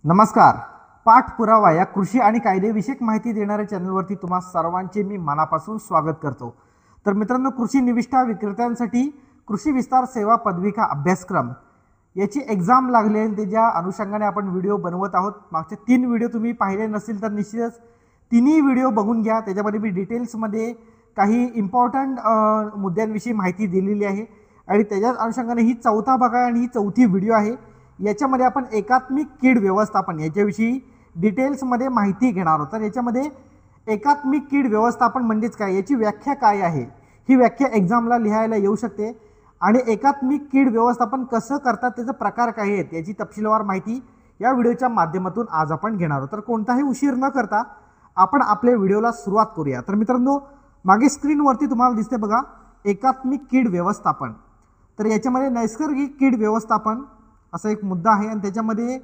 नमस्कार. पाठपुरावा या कृषी आणि कायदेविषयक माहिती देणाऱ्या चॅनलवरती तुम्हा सर्वांचे मी मनापासून स्वागत करतो. तर मित्रांनो, कृषी निविष्ठा विक्रेत्यांसाठी कृषी विस्तार सेवा पदविका अभ्यासक्रम याची एक्झाम लागली आहे. त्याच्या अनुषंगाने आपण व्हिडिओ बनवत आहोत. मागचे 3 व्हिडिओ तुम्ही पाहिले नसतील तर निश्चितच तिन्ही व्हिडिओ बघून घ्या. त्याच्यामध्ये मी डिटेल्समध्ये काही इम्पॉर्टंट मुद्द्यांविषयी माहिती दिलेली आहे आणि त्याच्याच अनुषंगाने ही चौथा भाग आहे आणि ही चौथी व्हिडिओ आहे. याच्यामध्ये आपण एकात्मिक कीड व्यवस्थापन याच्याविषयी डिटेल्समध्ये माहिती घेणार आहोत. तर याच्यामध्ये एकात्मिक कीड व्यवस्थापन म्हणजेच काय, याची व्याख्या काय आहे, ही व्याख्या एक्झामला लिहायला येऊ शकते. आणि एकात्मिक कीड व्यवस्थापन कसं करतात, त्याचे प्रकार काय आहेत, याची तपशीलवार माहिती या व्हिडिओच्या माध्यमातून आज आपण घेणार आहोत. तर कोणताही उशीर न करता आपण आपल्या व्हिडिओला सुरुवात करूया. तर मित्रांनो, मागे स्क्रीनवरती तुम्हाला दिसते बघा, एकात्मिक कीड व्यवस्थापन. तर याच्यामध्ये नैसर्गिक कीड व्यवस्थापन असा एक मुद्दा आहे आणि त्याच्यामध्ये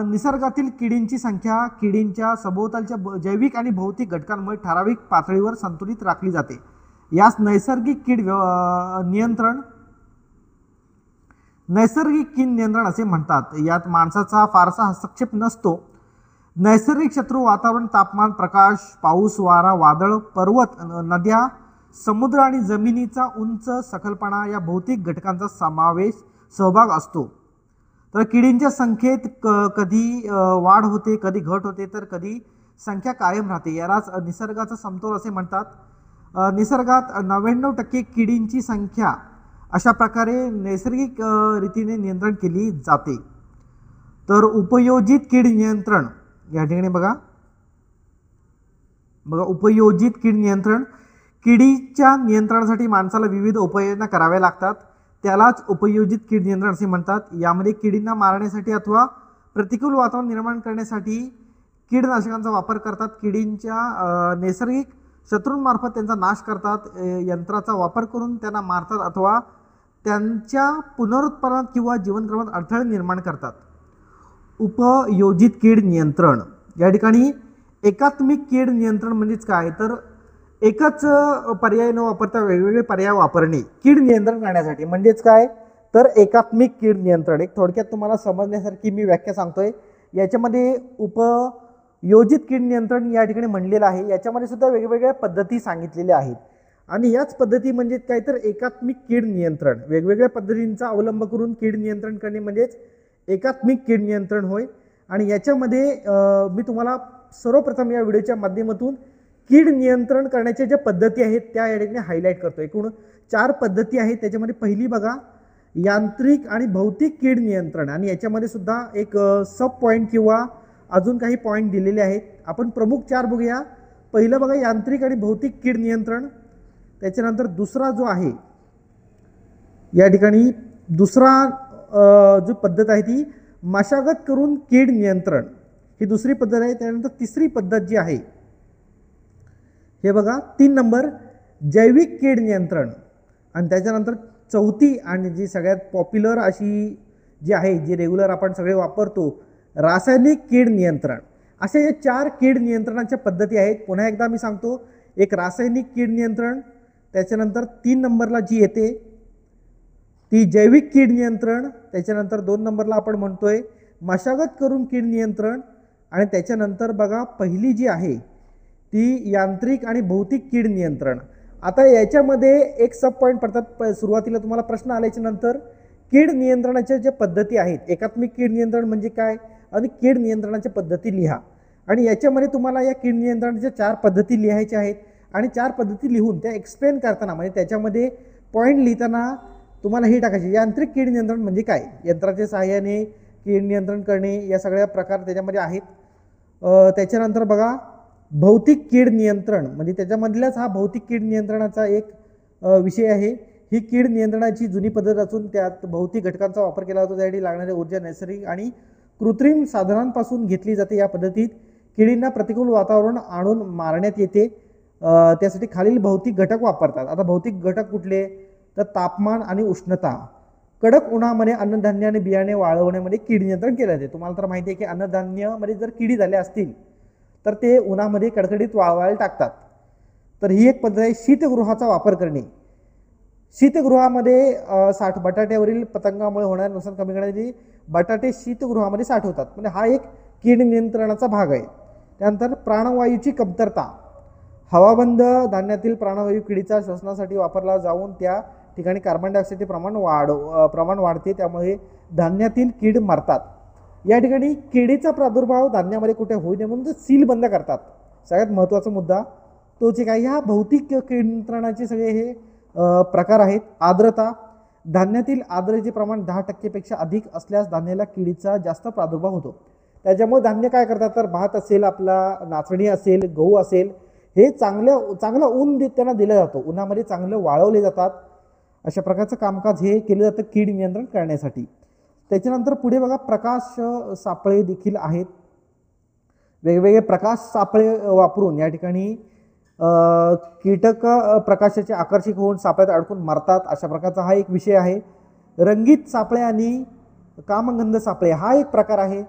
निसर्गातील किडींची संख्या किडींच्या सभोवतालच्या जैविक आणि भौतिक घटकांमुळे ठराविक पातळीवर संतुलित राखली जाते. यास नैसर्गिक कीड नियंत्रण असे म्हणतात. यात माणसाचा फारसा हस्तक्षेप नसतो. नैसर्गिक शत्रू वातावरण, तापमान, प्रकाश, पाऊस, वारा, वादळ, पर्वत, नद्या, समुद्र आणि जमिनीचा उंच सखलपणा या भौतिक घटकांचा सहभाग असतो. तर किडींच्या संख्येत कधी वाढ होते, कधी घट होते, तर कधी संख्या कायम राहते. यालाच निसर्गाचा समतोल असे म्हणतात. निसर्गात 99% किडींची संख्या अशा प्रकारे नैसर्गिक रीतीने नियंत्रण केली जाते. तर उपयोजित कीड नियंत्रण या ठिकाणी बघा उपयोजित कीड नियंत्रण. किडीच्या नियंत्रणासाठी माणसाला विविध उपाययोजना कराव्या लागतात. त्यालाच उपयोजित कीड नियंत्रण असे म्हणतात. यामध्ये किडींना मारण्यासाठी अथवा प्रतिकूल वातावरण निर्माण करण्यासाठी कीडनाशकांचा वापर करतात. किडींच्या नैसर्गिक शत्रूंमार्फत त्यांचा नाश करतात. यंत्राचा वापर करून त्यांना मारतात अथवा त्यांच्या पुनरुत्पादनात किंवा जीवनक्रमात अडथळे निर्माण करतात. उपयोजित कीड नियंत्रण या ठिकाणी एकात्मिक कीड नियंत्रण म्हणजेच काय, तर एकच पर्याय न वापरता वेगवेगळे पर्याय वापरणे कीड नियंत्रण करण्यासाठी म्हणजेच काय, तर एकात्मिक कीड नियंत्रण. एक थोडक्यात तुम्हाला समजण्यासारखी मी व्याख्या सांगतोय. याच्यामध्ये उपयोजित कीड नियंत्रण या ठिकाणी म्हणलेलं आहे. याच्यामध्ये सुद्धा वेगवेगळ्या पद्धती सांगितलेल्या आहेत आणि याच पद्धती म्हणजे काय, तर एकात्मिक कीड नियंत्रण. वेगवेगळ्या पद्धतींचा अवलंब करून कीड नियंत्रण करणे म्हणजेच एकात्मिक कीड नियंत्रण होय. आणि याच्यामध्ये मी तुम्हाला सर्वप्रथम या व्हिडिओच्या माध्यमातून कीड नियंत्रण करण्याच्या ज्या पद्धती आहेत त्या या ठिकाणी हायलाईट करतो. एकूण 4 पद्धती आहेत. त्याच्यामध्ये पहिली बघा, यांत्रिक आणि भौतिक कीड नियंत्रण. आणि याच्यामध्ये सुद्धा एक सब पॉईंट किंवा अजून काही पॉईंट दिलेले आहेत. आपण प्रमुख 4 बघूया. पहिलं बघा, यांत्रिक आणि भौतिक कीड नियंत्रण. त्याच्यानंतर दुसरा जो आहे या ठिकाणी दुसरा जो पद्धत आहे ती मशागत करून कीड नियंत्रण, ही दुसरी पद्धत आहे. त्यानंतर तिसरी पद्धत जी आहे हे बघा 3 नंबर, जैविक कीड नियंत्रण. आणि त्याच्यानंतर चौथी आणि जी सगळ्यात पॉप्युलर अशी जी आहे, जी रेग्युलर आपण सगळे वापरतो, रासायनिक कीड नियंत्रण. अशा या 4 कीड नियंत्रणाच्या पद्धती आहेत. पुन्हा एकदा मी सांगतो, एक रासायनिक कीड नियंत्रण, त्याच्यानंतर 3 नंबरला जी येते ती जैविक कीड नियंत्रण, त्याच्यानंतर 2 नंबरला आपण म्हणतोय मशागत करून कीड नियंत्रण, आणि त्याच्यानंतर बघा पहिली जी आहे ती यांत्रिक आणि भौतिक कीड नियंत्रण. आता याच्यामध्ये एक सब पॉईंट पडतात. सुरुवातीला तुम्हाला प्रश्न आल्याच्या नंतर कीड नियंत्रणाच्या ज्या पद्धती आहेत, एकात्मिक कीड नियंत्रण म्हणजे काय आणि कीड नियंत्रणाच्या पद्धती लिहा. आणि याच्यामध्ये तुम्हाला या कीड नियंत्रणाच्या 4 पद्धती लिहायच्या आहेत आणि 4 पद्धती लिहून त्या एक्सप्लेन करताना म्हणजे त्याच्यामध्ये पॉईंट लिहिताना तुम्हाला हे टाकायचे. यांत्रिक कीड नियंत्रण म्हणजे काय, यंत्राच्या सहाय्याने कीड नियंत्रण करणे, या सगळ्या प्रकार त्याच्यामध्ये आहेत. त्याच्यानंतर बघा भौतिक कीड नियंत्रण, म्हणजे त्याच्यामधल्याच हा भौतिक कीड नियंत्रणाचा एक विषय आहे. ही कीड नियंत्रणाची जुनी पद्धत असून त्यात भौतिक घटकांचा वापर केला जातो. त्यासाठी लागणारी ऊर्जा नैसर्गिक आणि कृत्रिम साधनांपासून घेतली जाते. या पद्धतीत किडींना प्रतिकूल वातावरण आणून मारण्यात येते. त्यासाठी खालील भौतिक घटक वापरतात. आता भौतिक घटक कुठले, तर तापमान आणि उष्णता. कडक उन्हामध्ये अन्नधान्य आणि बियाणे वाळवण्यामध्ये कीड नियंत्रण केले जाते. तुम्हाला तर माहिती आहे की अन्नधान्यामध्ये जर किडी झाल्या असतील तर ते उन्हामध्ये कडकडीत वाळवायला टाकतात. तर ही एक पद्धत आहे. शीतगृहाचा वापर करणे. शीतगृहामध्ये बटाट्यावरील पतंगामुळे होणारे नुकसान कमी करण्यासाठी बटाटे शीतगृहामध्ये साठवतात, म्हणजे हा एक कीड नियंत्रणाचा भाग आहे. त्यानंतर प्राणवायूची कमतरता. हवाबंद धान्यातील प्राणवायू किडीच्या श्वसनासाठी वापरला जाऊन त्या ठिकाणी कार्बन डायऑक्साईडचे प्रमाण वाढते, त्यामुळे धान्यातील कीड मरतात. या ठिकाणी किडीचा प्रादुर्भाव धान्यामध्ये कुठे होऊ नये म्हणून ते सील बंद करतात. सगळ्यात महत्त्वाचा मुद्दा तोच एक आहे. ह्या भौतिक कीड नियंत्रणाचे सगळे हे प्रकार आहेत. आर्द्रता. धान्यातील आर्द्रतेचे प्रमाण 10% पेक्षा अधिक असल्यास धान्याला किडीचा जास्त प्रादुर्भाव होतो. त्याच्यामुळे धान्य काय करतात, तर भात असेल, आपला नाचणी असेल, गहू असेल, हे चांगलं ऊन त्यांना दिलं जातं, उन्हामध्ये चांगलं वाळवले जातात. अशा प्रकारचं कामकाज हे केलं जातं कीड नियंत्रण करण्यासाठी. त्याच्यानंतर पुढे बघा, प्रकाश सापळे देखील आहेत. वेगवेगळे प्रकाश सापळे वापरून या ठिकाणी कीटक प्रकाशाचे आकर्षक होऊन सापळ्यात अडकून मरतात. अशा प्रकारचा हा एक विषय आहे. रंगीत सापळे आणि कामगंध सापळे हा एक प्रकार आहे.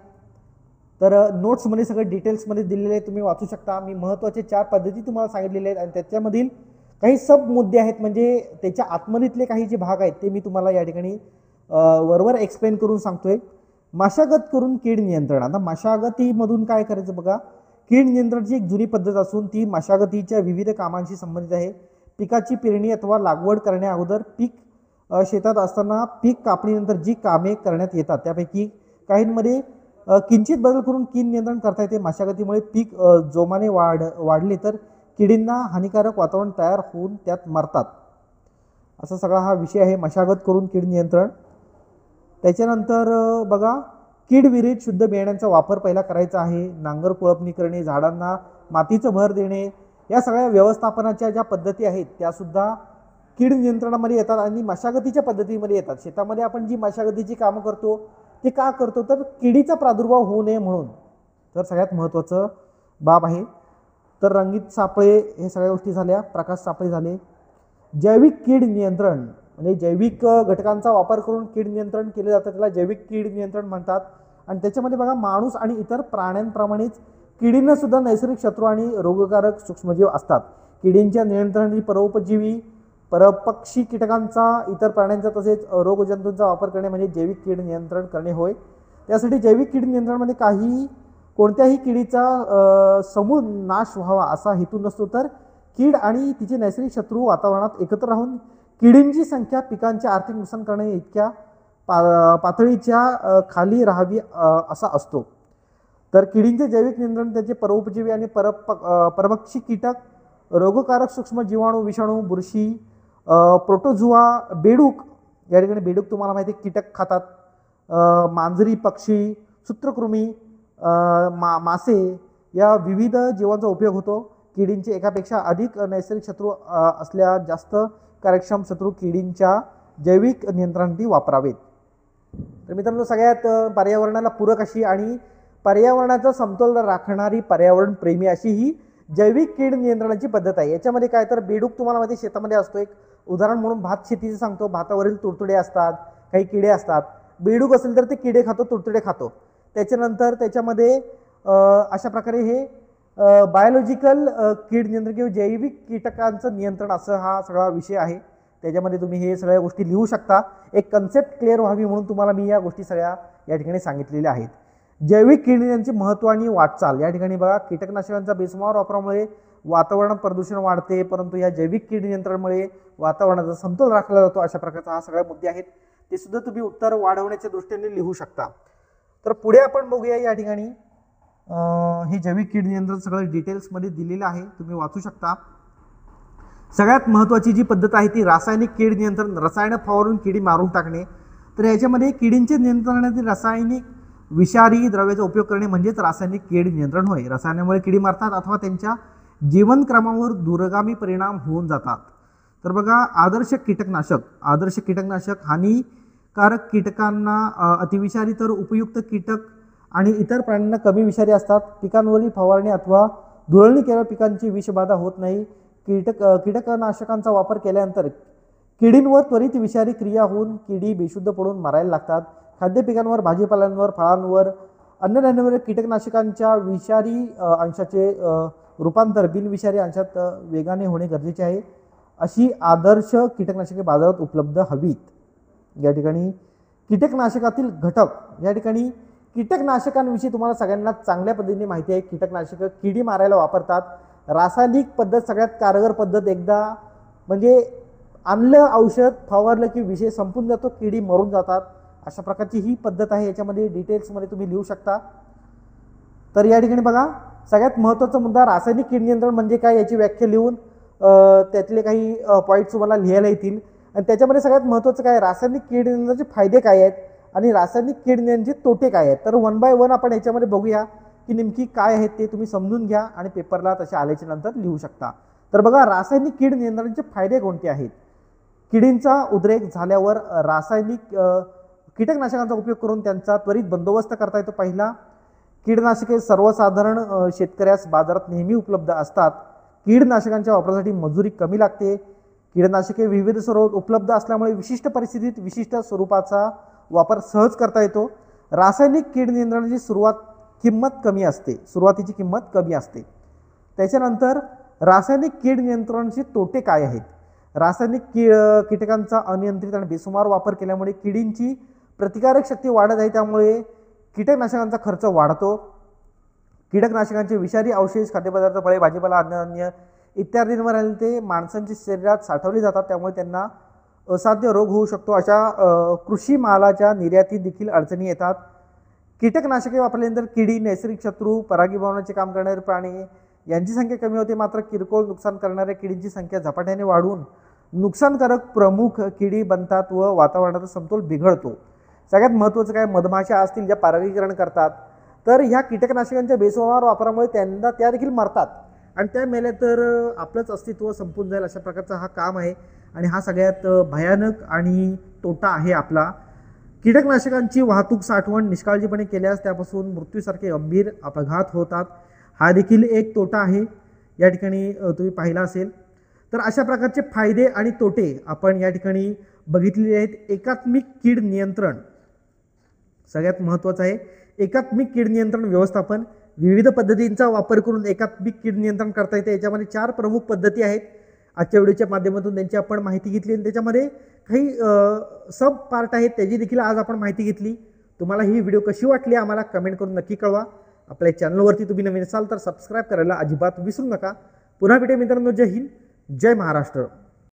तर नोट्समध्ये सगळं डिटेल्समध्ये दिलेले आहे, तुम्ही वाचू शकता. मी महत्त्वाचे 4 पद्धती तुम्हाला सांगितलेल्या आहेत आणि त्याच्यामधील काही सब मुद्दे आहेत, म्हणजे त्याच्या आतमधीतले काही जे भाग आहेत ते मी तुम्हाला या ठिकाणी वरवर एक्सप्लेन करून सांगतोय. मशागत करून कीड नियंत्रण. आता मशागतीमधून काय करायचं बघा, कीड नियंत्रणाची एक जुनी पद्धत असून ती मशागतीच्या विविध कामांशी संबंधित आहे. पिकाची पेरणी अथवा लागवड करण्या अगोदर पीक शेतात असताना पीक कापणीनंतर जी कामे करण्यात येतात त्यापैकी काहींमध्ये किंचित बदल करून कीड नियंत्रण करता येते. मशागतीमुळे पीक जोमाने वाढले तर किडींना हानिकारक वातावरण तयार होऊन त्यात मरतात. असा सगळा हा विषय आहे मशागत करून कीड नियंत्रण. त्याच्यानंतर बघा, कीड विरहित शुद्ध बियाण्यांचा वापर पहिला करायचा आहे. नांगर कुळपणी करणे, झाडांना मातीचं भर देणे, या सगळ्या व्यवस्थापनाच्या ज्या पद्धती आहेत त्यासुद्धा कीड नियंत्रणामध्ये येतात आणि मशागतीच्या पद्धतीमध्ये येतात. शेतामध्ये आपण जी मशागतीची कामं करतो ते का करतो, तर किडीचा प्रादुर्भाव होऊ नये म्हणून. तर सगळ्यात महत्त्वाचं बाब आहे. तर रंगीत सापळे हे सगळ्या गोष्टी झाल्या. प्रकाश सापळे झाले. जैविक कीड नियंत्रण म्हणजे जैविक घटकांचा वापर करून कीड नियंत्रण केले जातं, त्याला जैविक कीड नियंत्रण म्हणतात. आणि त्याच्यामध्ये बघा, माणूस आणि इतर प्राण्यांप्रमाणेच किडींना सुद्धा नैसर्गिक शत्रू आणि रोगकारक सूक्ष्मजीव असतात. किडींच्या नियंत्रणासाठी परोपजीवी, परपक्षी कीटकांचा, इतर प्राण्यांचा तसेच रोगजंतूंचा वापर करणे म्हणजे जैविक कीड नियंत्रण करणे होय. त्यासाठी जैविक कीड नियंत्रणामध्ये कोणत्याही किडीचा समूळ नाश व्हावा असा हेतू नसतो, तर कीड आणि तिचे नैसर्गिक शत्रू वातावरणात एकत्र राहून किडींची संख्या पिकांचे आर्थिक नुकसान करणे इतक्या पातळीच्या खाली राहावी असा असतो. तर किडींचे जैविक नियंत्रण त्याचे परोपजीवी आणि परभक्षी कीटक, रोगकारक सूक्ष्म जीवाणू, विषाणू, बुरशी, प्रोटोझुआ, बेडूक, या ठिकाणी बेडूक तुम्हाला माहिती आहे कीटक खातात, मांजरी, पक्षी, सूत्रकृमी, मासे, या विविध जीवांचा उपयोग होतो. किडींचे एकापेक्षा अधिक नैसर्गिक शत्रू असल्या जास्त कार्यक्षम शत्रू किडींच्या जैविक नियंत्रणासाठी वापरावेत. तर मित्रांनो, सगळ्यात पर्यावरणाला पूरक अशी आणि पर्यावरणाचा समतोल राखणारी, पर्यावरण प्रेमी अशी ही जैविक कीड नियंत्रणाची पद्धत आहे. याच्यामध्ये काय, तर बेडूक तुम्हाला माहिती शेतामध्ये असतो. एक उदाहरण म्हणून भात शेतीचं सांगतो. भातावरील तुडतुडे असतात, काही किडे असतात. बेडूक असेल तर ते किडे खातो, तुडतुडे खातो. त्याच्यानंतर त्याच्यामध्ये अशा प्रकारे हे बायोलॉजिकल कीड नियंत्रण किंवा जैविक कीटकांचं नियंत्रण असं हा सगळा विषय आहे. त्याच्यामध्ये तुम्ही हे सगळ्या गोष्टी लिहू शकता. एक कन्सेप्ट क्लिअर व्हावी म्हणून तुम्हाला मी या गोष्टी सगळ्या या ठिकाणी सांगितलेल्या आहेत. जैविक कीड नियंत्रणाचे महत्त्व आणि वाटचाल. या ठिकाणी बघा, कीटकनाशकांचा बेसुमार वापरामुळे वातावरणात प्रदूषण वाढते, परंतु या जैविक कीड नियंत्रणामुळे वातावरणाचा समतोल राखला जातो. अशा प्रकारचा हा सगळ्या मुद्दे आहेत, ते सुद्धा तुम्ही उत्तर वाढवण्याच्या दृष्टीने लिहू शकता. तर पुढे आपण बघूया. या ठिकाणी हे जैविक कीड नियंत्रण सगळं डिटेल्समध्ये दिलेलं आहे, तुम्ही वाचू शकता. सगळ्यात महत्त्वाची जी पद्धत आहे ती रासायनिक कीड नियंत्रण, रसायन फवारून किडी मारून टाकणे. तर याच्यामध्ये किडींचे नियंत्रणासाठी रासायनिक विषारी द्रव्याचा उपयोग करणे म्हणजेच रासायनिक कीड नियंत्रण होय. रसायनामुळे किडी मरतात अथवा त्यांच्या जीवनक्रमावर दूरगामी परिणाम होऊन जातात. तर बघा, आदर्श कीटकनाशक हानिकारक कीटकांना अतिविषारी तर उपयुक्त कीटक आणि इतर प्राण्यांना कमी विषारी असतात. पिकांवरील फवारणी अथवा धुळणी केल्यावर पिकांची विषबाधा होत नाही. कीटकनाशकांचा वापर केल्यानंतर किडींवर त्वरित विषारी क्रिया होऊन किडी बेशुद्ध पडून मरायला लागतात. खाद्य पिकांवर, भाजीपाल्यांवर, फळांवर, अन्नधान्यावर कीटकनाशकांच्या विषारी अंशाचे रूपांतर बिनविषारी अंशात वेगाने होणे गरजेचे आहे. अशी आदर्श कीटकनाशके बाजारात उपलब्ध हवीत. या ठिकाणी कीटकनाशकातील घटक, या ठिकाणी कीटकनाशकांविषयी तुम्हाला सगळ्यांना चांगल्या पद्धतीने माहिती आहे. कीटकनाशकं किडी मारायला वापरतात. रासायनिक पद्धत सगळ्यात कारगर पद्धत. एकदा म्हणजे आणलं औषध फवारलं की विषय संपून जातो, किडी मरून जातात. अशा प्रकारची ही पद्धत आहे. याच्यामध्ये डिटेल्समध्ये तुम्ही लिहू शकता. तर या ठिकाणी बघा, सगळ्यात महत्त्वाचा मुद्दा रासायनिक कीड नियंत्रण म्हणजे काय याची व्याख्या लिहून त्यातले काही पॉईंट्स तुम्हाला लिहायला येतील. आणि त्याच्यामध्ये सगळ्यात महत्त्वाचं काय, रासायनिक कीड नियंत्रणाचे फायदे काय आहेत आणि रासायनिक कीड नियंत्रणाचे तोटे काय आहेत. तर 1 बाय 1 आपण याच्यामध्ये बघूया की नेमकी काय आहेत ते तुम्ही समजून घ्या आणि पेपरला तसे आल्याच्या नंतर लिहू शकता. तर बघा, रासायनिक कीड नियंत्रणाचे फायदे कोणते आहेत. किडींचा उद्रेक झाल्यावर रासायनिक कीटकनाशकांचा उपयोग करून त्यांचा त्वरित बंदोबस्त करता येतो. पहिला, कीडनाशके सर्वसाधारण शेतकऱ्यास बाजारात नेहमी उपलब्ध असतात. कीडनाशकांच्या वापरासाठी मजुरी कमी लागते. कीडनाशके विविध स्वरूपात उपलब्ध असल्यामुळे विशिष्ट परिस्थितीत विशिष्ट स्वरूपाचा वापर सहज करता येतो. रासायनिक कीड नियंत्रणाची सुरुवातीची किंमत कमी असते. त्याच्यानंतर रासायनिक कीड नियंत्रणाचे तोटे काय आहेत. रासायनिक कीटकांचा अनियंत्रित आणि बेसुमार वापर केल्यामुळे किडींची प्रतिकारक शक्ती वाढत आहे. त्यामुळे कीटकनाशकांचा खर्च वाढतो. कीटकनाशकांचे विषारी अवशेष खाद्यपदार्थ, फळे, भाजीपाला, अन्नधान्य इत्यादींवर आले ते माणसांच्या शरीरात साठवले जातात. त्यामुळे त्यांना असाध्य रोग होऊ शकतो. अशा कृषी मालाच्या निर्यातीत देखील अडचणी येतात. कीटकनाशके वापरल्यानंतर किडी, नैसर्गिक शत्रू, परागीभवनाचे काम करणारे प्राणी यांची संख्या कमी होते. मात्र किरकोळ नुकसान करणाऱ्या किडींची संख्या झपाट्याने वाढून नुकसानकारक प्रमुख किडी बनतात व वातावरणाचा समतोल बिघडतो. सगळ्यात महत्त्वाचं काय, मधमाशा असतील ज्या परागीकरण करतात, तर ह्या कीटकनाशकांच्या बेसुमार वापरामुळे त्या देखील मरतात आणि त्या मेल्या तर आपलंच अस्तित्व संपून जाईल. अशा प्रकारचा हा काम आहे आणि हा सगळ्यात भयानक आणि तोटा आहे आपला. कीटकनाशकांची वाहतूक, साठवण निष्काळजीपणे केल्यास त्यापासून मृत्यूसारखे गंभीर अपघात होतात. हा देखील एक तोटा आहे. या ठिकाणी तुम्ही पाहिला असेल. तर अशा प्रकारचे फायदे आणि तोटे आपण या ठिकाणी बघितलेले आहेत. एकात्मिक कीड नियंत्रण सगळ्यात महत्त्वाचं आहे. एकात्मिक कीड नियंत्रण व्यवस्थापन, विविध पद्धतींचा वापर करून एकात्मिक कीड नियंत्रण करता येते. याच्यामध्ये 4 प्रमुख पद्धती आहेत. आजच्या व्हिडिओच्या माध्यमातून त्यांची आपण माहिती घेतली आणि त्याच्यामध्ये काही सब पार्ट आहेत त्याची देखील आज आपण माहिती घेतली. तुम्हाला ही व्हिडिओ कशी वाटली आम्हाला कमेंट करून नक्की कळवा. आपल्या चॅनलवरती तुम्ही नवीन असाल तर सबस्क्राईब करायला अजिबात विसरू नका. पुन्हा भेटूया मित्रांनो. जय हिंद, जय महाराष्ट्र.